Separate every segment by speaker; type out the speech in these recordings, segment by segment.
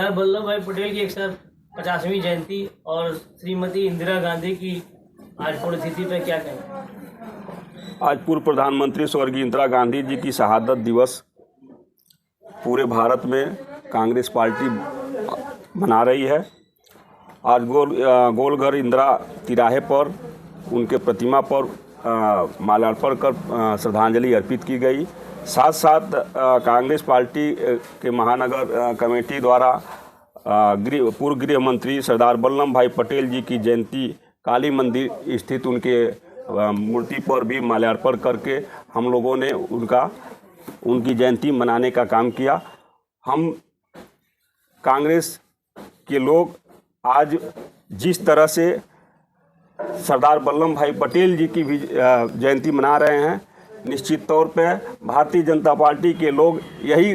Speaker 1: सरदार वल्लभ भाई पटेल की 150वीं जयंती और श्रीमती इंदिरा गांधी की आज पुण्यतिथि पर क्या कहें?
Speaker 2: आज पूर्व प्रधानमंत्री स्वर्गीय इंदिरा गांधी जी की शहादत दिवस पूरे भारत में कांग्रेस पार्टी मना रही है। आज गोलघर इंदिरा तिराहे पर उनके प्रतिमा पर माल्यार्पण कर श्रद्धांजलि अर्पित की गई। साथ साथ कांग्रेस पार्टी के महानगर कमेटी द्वारा पूर्व गृह मंत्री सरदार वल्लभ भाई पटेल जी की जयंती काली मंदिर स्थित उनके मूर्ति पर भी माल्यार्पण करके हम लोगों ने उनकी जयंती मनाने का काम किया। हम कांग्रेस के लोग आज जिस तरह से सरदार वल्लभ भाई पटेल जी की भी जयंती मना रहे हैं, निश्चित तौर पे भारतीय जनता पार्टी के लोग यही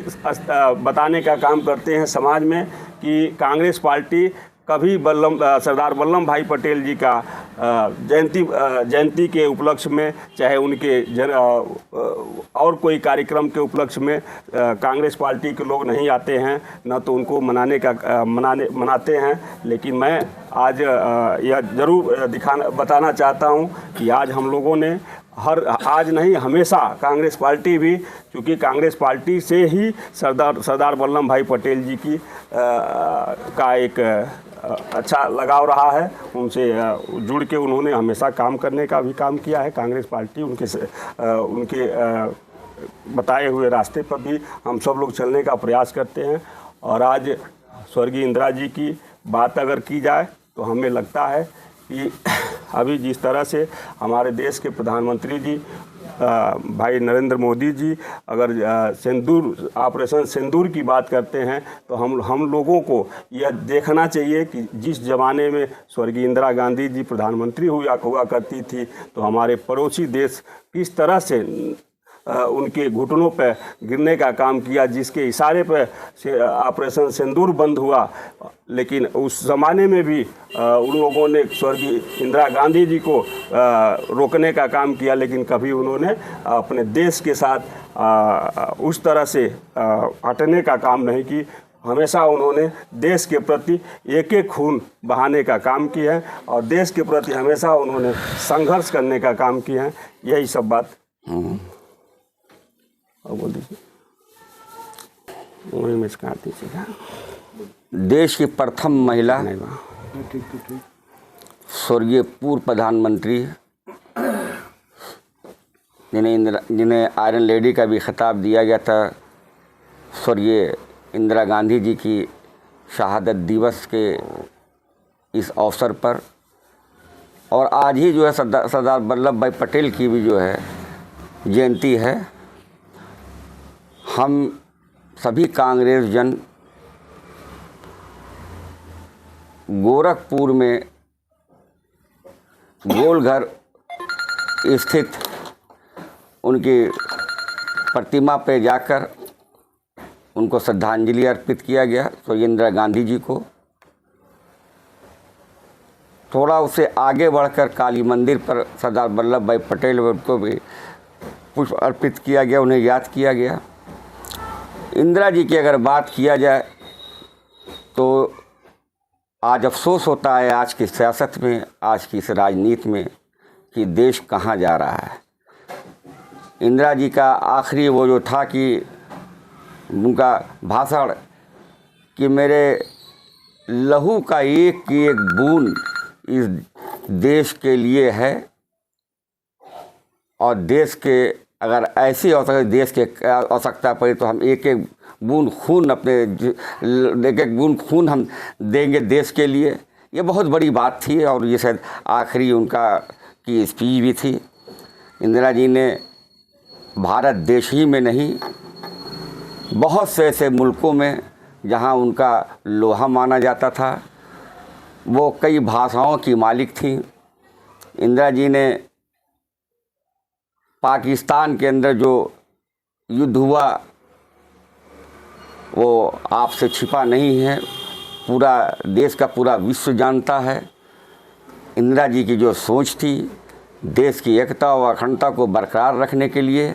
Speaker 2: बताने का काम करते हैं समाज में कि कांग्रेस पार्टी कभी सरदार वल्लभ भाई पटेल जी का जयंती के उपलक्ष्य में, चाहे उनके और कोई कार्यक्रम के उपलक्ष्य में कांग्रेस पार्टी के लोग नहीं आते हैं, न तो उनको मनाते हैं। लेकिन मैं आज यह ज़रूर बताना चाहता हूं कि आज हम लोगों ने आज नहीं हमेशा कांग्रेस पार्टी भी, चूँकि कांग्रेस पार्टी से ही सरदार वल्लभ भाई पटेल जी की का एक अच्छा लगाव रहा है। उनसे जुड़ के उन्होंने हमेशा काम करने का भी काम किया है। कांग्रेस पार्टी उनके बताए हुए रास्ते पर भी हम सब लोग चलने का प्रयास करते हैं। और आज स्वर्गीय इंदिरा जी की बात अगर की जाए तो हमें लगता है कि अभी जिस तरह से हमारे देश के प्रधानमंत्री जी भाई नरेंद्र मोदी जी अगर ऑपरेशन सिंदूर की बात करते हैं तो हम लोगों को यह देखना चाहिए कि जिस ज़माने में स्वर्गीय इंदिरा गांधी जी प्रधानमंत्री हुआ करती थी तो हमारे पड़ोसी देश किस तरह से उनके घुटनों पर गिरने का काम किया, जिसके इशारे पर ऑपरेशन सिंदूर बंद हुआ। लेकिन उस ज़माने में भी उन लोगों ने स्वर्गीय इंदिरा गांधी जी को रोकने का काम किया, लेकिन कभी उन्होंने अपने देश के साथ उस तरह से हटने का काम नहीं की। हमेशा उन्होंने देश के प्रति एक एक खून बहाने का काम किया है और देश के प्रति हमेशा उन्होंने संघर्ष करने का काम किया है। यही सब बात बोल दीजिए।
Speaker 3: देश की प्रथम महिला स्वर्गीय पूर्व प्रधानमंत्री जिन्हें आयरन लेडी का भी खिताब दिया गया था, स्वर्गीय इंदिरा गांधी जी की शहादत दिवस के इस अवसर पर, और आज ही जो है सरदार वल्लभ भाई पटेल की भी जो है जयंती है। हम सभी कांग्रेस जन गोरखपुर में गोलघर स्थित उनकी प्रतिमा पे जाकर उनको श्रद्धांजलि अर्पित किया गया। तो इंदिरा गांधी जी को थोड़ा उससे आगे बढ़कर काली मंदिर पर सरदार वल्लभ भाई पटेल को भी पुष्प अर्पित किया गया, उन्हें याद किया गया। इंदिरा जी की अगर बात किया जाए तो आज अफसोस होता है आज की सियासत में, आज की इस राजनीति में कि देश कहाँ जा रहा है। इंदिरा जी का आखिरी वो जो था कि उनका भाषण कि मेरे लहू का एक की एक बूंद इस देश के लिए है, और देश के अगर ऐसी देश के आवश्यकता पड़ी तो हम एक एक बूंद खून हम देंगे देश के लिए। ये बहुत बड़ी बात थी और ये शायद आखिरी उनका की स्पीच भी थी। इंदिरा जी ने भारत देश ही में नहीं, बहुत से ऐसे मुल्कों में जहां उनका लोहा माना जाता था, वो कई भाषाओं की मालिक थी। इंदिरा जी ने पाकिस्तान के अंदर जो युद्ध हुआ वो आपसे छिपा नहीं है, पूरा देश का पूरा विश्व जानता है। इंदिरा जी की जो सोच थी देश की एकता और अखंडता को बरकरार रखने के लिए,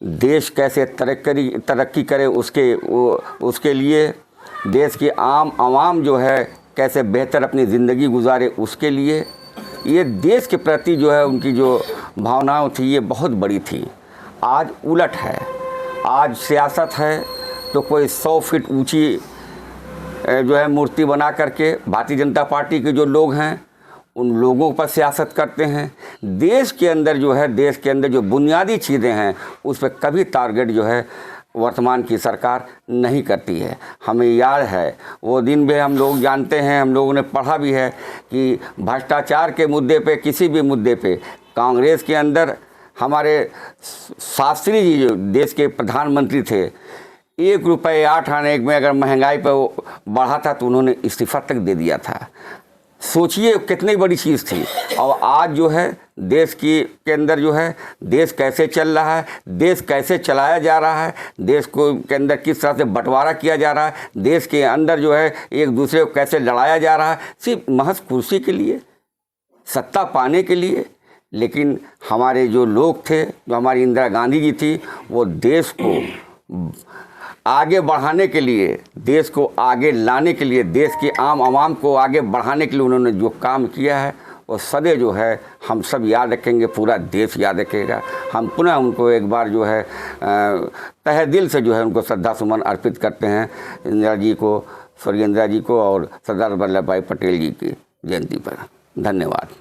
Speaker 3: देश कैसे तरक्की करे उसके लिए देश की आम आवाम जो है कैसे बेहतर अपनी ज़िंदगी गुजारे उसके लिए, ये देश के प्रति जो है उनकी जो भावनाएं थी ये बहुत बड़ी थी। आज उलट है, आज सियासत है तो कोई 100 फीट ऊंची जो है मूर्ति बना करके भारतीय जनता पार्टी के जो लोग हैं उन लोगों पर सियासत करते हैं। देश के अंदर जो बुनियादी चीज़ें हैं उस पर कभी टारगेट जो है वर्तमान की सरकार नहीं करती है। हमें याद है वो दिन भी, हम लोग जानते हैं, हम लोगों ने पढ़ा भी है कि भ्रष्टाचार के मुद्दे पे, किसी भी मुद्दे पे कांग्रेस के अंदर हमारे शास्त्री जी जो देश के प्रधानमंत्री थे, 1 रुपये 8 आने में अगर महंगाई पर बढ़ा था तो उन्होंने इस्तीफा तक दे दिया था। सोचिए कितनी बड़ी चीज़ थी। और आज जो है देश के अंदर जो है देश कैसे चल रहा है, देश कैसे चलाया जा रहा है, देश को के अंदर किस तरह से बंटवारा किया जा रहा है, देश के अंदर जो है एक दूसरे को कैसे लड़ाया जा रहा है, सिर्फ महज कुर्सी के लिए, सत्ता पाने के लिए। लेकिन हमारे जो लोग थे, जो हमारी इंदिरा गांधी जी थी, वो देश को आगे बढ़ाने के लिए, देश को आगे लाने के लिए, देश की आम आवाम को आगे बढ़ाने के लिए उन्होंने जो काम किया है वो सदैव जो है हम सब याद रखेंगे, पूरा देश याद रखेगा। हम पुनः उनको एक बार जो है तहे दिल से जो है उनको श्रद्धा सुमन अर्पित करते हैं, इंदिरा जी को, स्वर्गीय इंदिरा जी को और सरदार वल्लभ भाई पटेल जी की जयंती पर। धन्यवाद।